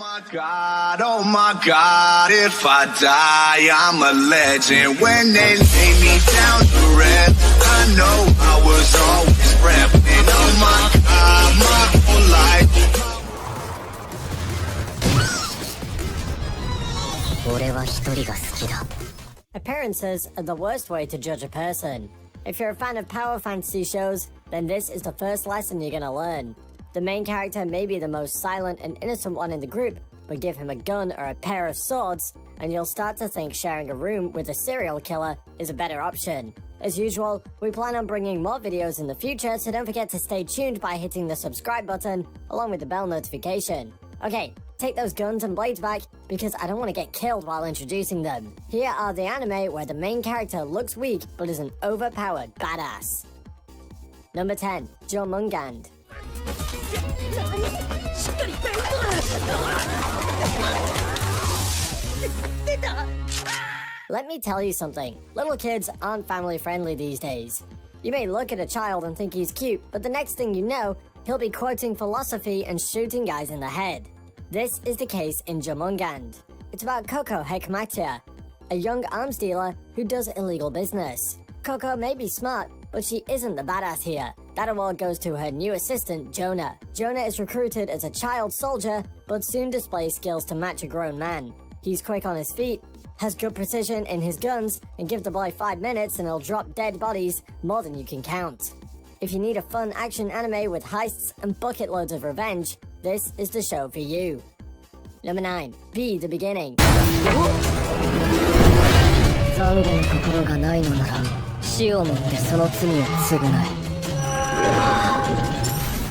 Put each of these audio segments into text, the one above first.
Oh my God, if I die, I'm a legend. When they lay me down to rest, I know I was always repping. Oh my God, my whole life. Appearances are the worst way to judge a person. If you're a fan of power fantasy shows, then this is the first lesson you're gonna learn. The main character may be the most silent and innocent one in the group, but give him a gun or a pair of swords, and you'll start to think sharing a room with a serial killer is a better option. As usual, we plan on bringing more videos in the future, so don't forget to stay tuned by hitting the subscribe button, along with the bell notification. Okay, take those guns and blades back, because I don't want to get killed while introducing them. Here are the anime where the main character looks weak, but is an overpowered badass. Number 10, Jomungand. Let me tell you something, little kids aren't family friendly these days. You may look at a child and think he's cute, but the next thing you know, he'll be quoting philosophy and shooting guys in the head. This is the case in Jomungand. It's about Coco Hekmatia, a young arms dealer who does illegal business. Coco may be smart, but she isn't the badass here. That award goes to her new assistant, Jonah. Jonah is recruited as a child soldier, but soon displays skills to match a grown man. He's quick on his feet, has good precision in his guns, and give the boy 5 minutes and he'll drop dead bodies more than you can count. If you need a fun action anime with heists and bucket loads of revenge, this is the show for you. Number 9, Be the Beginning.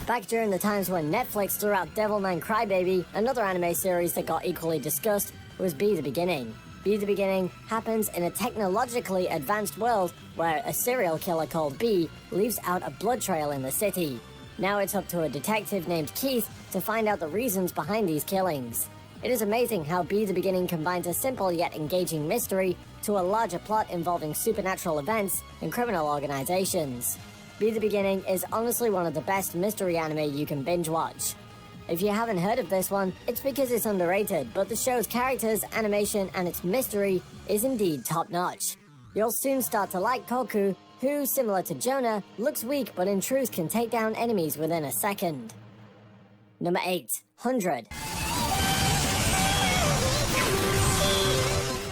Back during the times when Netflix threw out Devilman Crybaby, another anime series that got equally discussed was Be the Beginning. Be the Beginning happens in a technologically advanced world where a serial killer called B leaves out a blood trail in the city. Now it's up to a detective named Keith to find out the reasons behind these killings. It is amazing how Be the Beginning combines a simple yet engaging mystery to a larger plot involving supernatural events and criminal organizations. Be the Beginning is honestly one of the best mystery anime you can binge watch. If you haven't heard of this one, it's because it's underrated, but the show's characters, animation, and its mystery is indeed top-notch. You'll soon start to like Koku, who, similar to Jonah, looks weak but in truth can take down enemies within a second. Number 8, 100.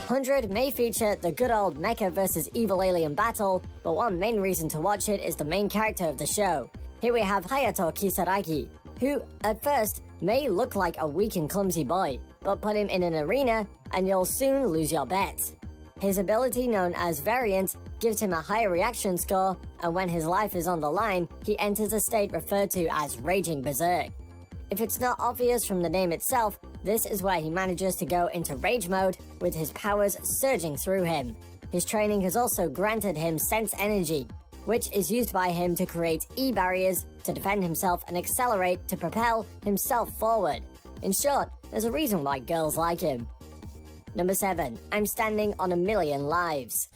100 may feature the good old mecha versus evil alien battle, but one main reason to watch it is the main character of the show. Here we have Hayato Kisaragi, who, at first, may look like a weak and clumsy boy, but put him in an arena and you'll soon lose your bet. His ability, known as Variant, gives him a higher reaction score, and when his life is on the line, he enters a state referred to as Raging Berserk. If it's not obvious from the name itself, this is where he manages to go into rage mode with his powers surging through him. His training has also granted him sense energy, which is used by him to create E-barriers to defend himself and accelerate to propel himself forward. In short, there's a reason why girls like him. Number 7, I'm Standing on a Million Lives.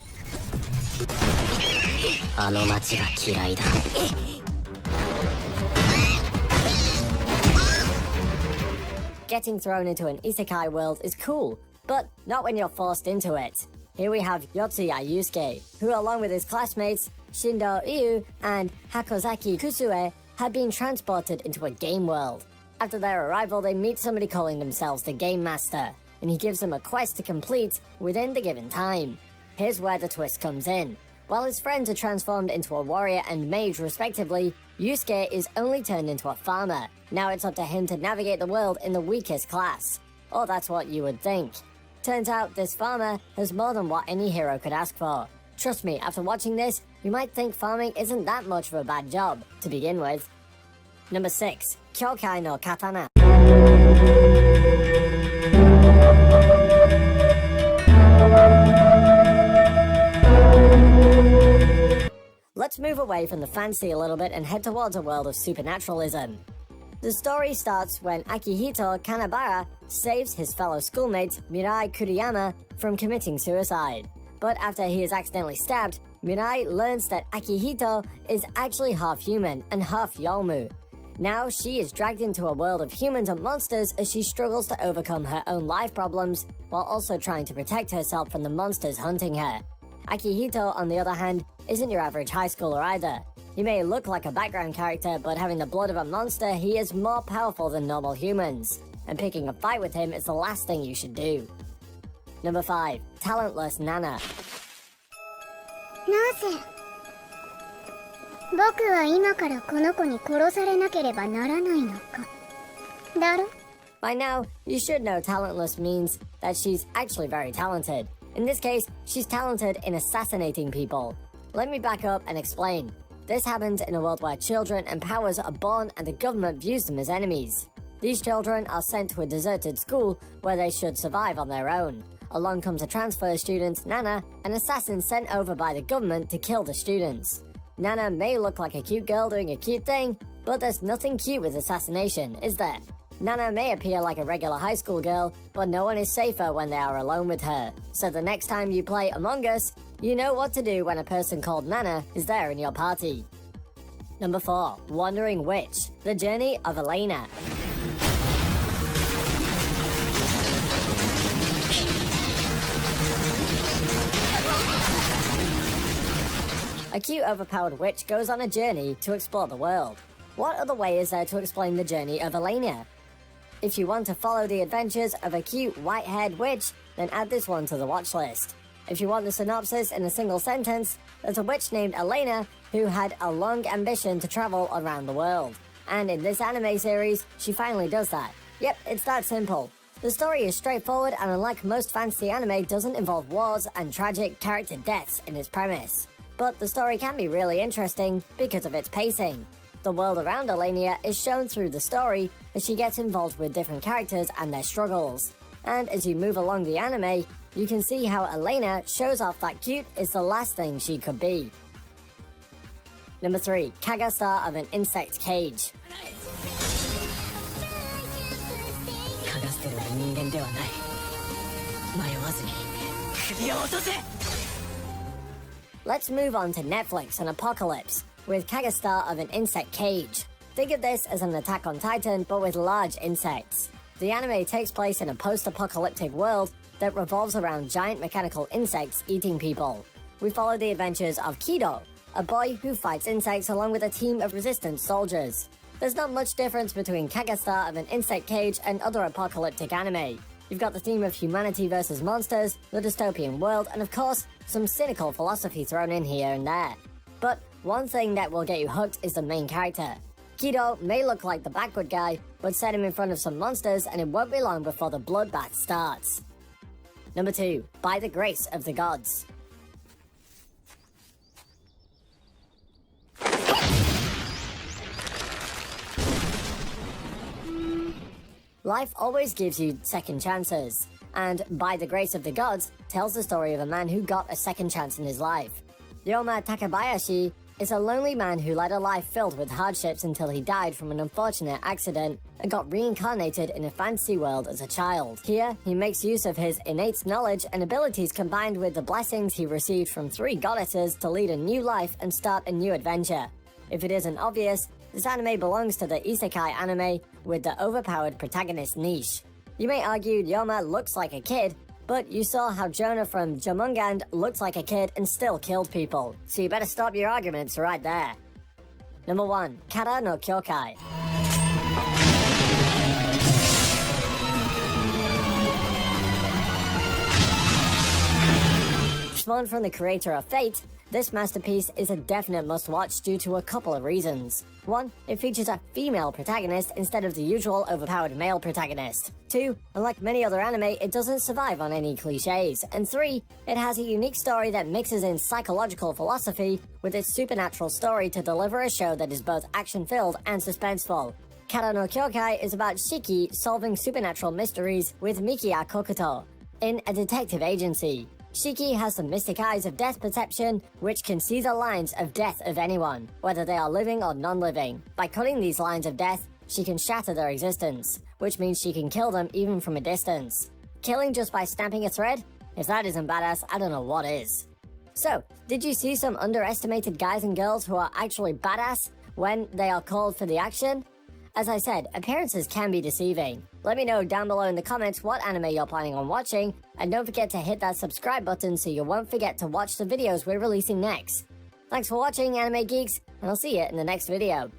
Getting thrown into an isekai world is cool, but not when you're forced into it. Here we have Yotsuya Yusuke, who along with his classmates, Shindo Iu and Hakozaki Kusue, have been transported into a game world. After their arrival, they meet somebody calling themselves the Game Master, and he gives them a quest to complete within the given time. Here's where the twist comes in. While his friends are transformed into a warrior and mage respectively, Yusuke is only turned into a farmer. Now it's up to him to navigate the world in the weakest class. Or that's what you would think. Turns out this farmer has more than what any hero could ask for. Trust me, after watching this, you might think farming isn't that much of a bad job, to begin with. Number 6, Kyokai no Katana. Let's move away from the fantasy a little bit and head towards a world of supernaturalism. The story starts when Akihito Kanabara saves his fellow schoolmate Mirai Kuriyama from committing suicide. But after he is accidentally stabbed, Mirai learns that Akihito is actually half human and half Yolmu. Now she is dragged into a world of humans and monsters as she struggles to overcome her own life problems while also trying to protect herself from the monsters hunting her. Akihito, on the other hand, isn't your average high schooler either. He may look like a background character, but having the blood of a monster, he is more powerful than normal humans. And picking a fight with him is the last thing you should do. Number 5. Talentless Nana. なぜ僕は今からこの子に殺されなければならないのかだろ By now, you should know talentless means that she's actually very talented. In this case, she's talented in assassinating people. Let me back up and explain. This happens in a world where children and powers are born and the government views them as enemies. These children are sent to a deserted school where they should survive on their own. Along comes a transfer student, Nana, an assassin sent over by the government to kill the students. Nana may look like a cute girl doing a cute thing, but there's nothing cute with assassination, is there? Nana may appear like a regular high school girl, but no one is safer when they are alone with her. So the next time you play Among Us, you know what to do when a person called Nana is there in your party. Number 4. Wandering Witch. The Journey of Elena. A cute overpowered witch goes on a journey to explore the world. What other way is there to explain the journey of Elena? If you want to follow the adventures of a cute white-haired witch, then add this one to the watch list. If you want the synopsis in a single sentence, there's a witch named Elena who had a long ambition to travel around the world. And in this anime series, she finally does that. Yep, it's that simple. The story is straightforward and unlike most fantasy anime doesn't involve wars and tragic character deaths in its premise. But the story can be really interesting because of its pacing. The world around Elena is shown through the story as she gets involved with different characters and their struggles. And as you move along the anime, you can see how Elena shows off that cute is the last thing she could be. Number 3. Kaga Star of an Insect Cage. Let's move on to Netflix and Apocalypse, with Kaga Star of an Insect Cage. Think of this as an Attack on Titan, but with large insects. The anime takes place in a post-apocalyptic world that revolves around giant mechanical insects eating people. We follow the adventures of Kido, a boy who fights insects along with a team of resistance soldiers. There's not much difference between Kaga Star of an Insect Cage and other apocalyptic anime. You've got the theme of humanity versus monsters, the dystopian world, and of course, some cynical philosophy thrown in here and there. But one thing that will get you hooked is the main character. Kido may look like the backward guy, but set him in front of some monsters and it won't be long before the bloodbath starts. Number 2. By the Grace of the Gods. Life always gives you second chances, and By the Grace of the Gods tells the story of a man who got a second chance in his life. Ryoma Takabayashi is a lonely man who led a life filled with hardships until he died from an unfortunate accident and got reincarnated in a fantasy world as a child. Here, he makes use of his innate knowledge and abilities combined with the blessings he received from 3 goddesses to lead a new life and start a new adventure. If it isn't obvious, this anime belongs to the isekai anime with the overpowered protagonist niche. You may argue Ryoma looks like a kid, but you saw how Jonah from Jomungand looks like a kid and still killed people, so you better stop your arguments right there. Number 1. Kara no Kyokai. Spawned from the creator of Fate, this masterpiece is a definite must-watch due to a couple of reasons. 1. It features a female protagonist instead of the usual overpowered male protagonist. 2. Unlike many other anime, it doesn't survive on any cliches. And 3. It has a unique story that mixes in psychological philosophy with its supernatural story to deliver a show that is both action-filled and suspenseful. Kara no Kyokai is about Shiki solving supernatural mysteries with Mikiya Kokuto in a detective agency. Shiki has the mystic eyes of death perception, which can see the lines of death of anyone, whether they are living or non-living. By cutting these lines of death, she can shatter their existence, which means she can kill them even from a distance. Killing just by snapping a thread? If that isn't badass, I don't know what is. So, did you see some underestimated guys and girls who are actually badass when they are called for the action? As I said, appearances can be deceiving. Let me know down below in the comments what anime you're planning on watching, and don't forget to hit that subscribe button so you won't forget to watch the videos we're releasing next. Thanks for watching, Anime Geeks, and I'll see you in the next video.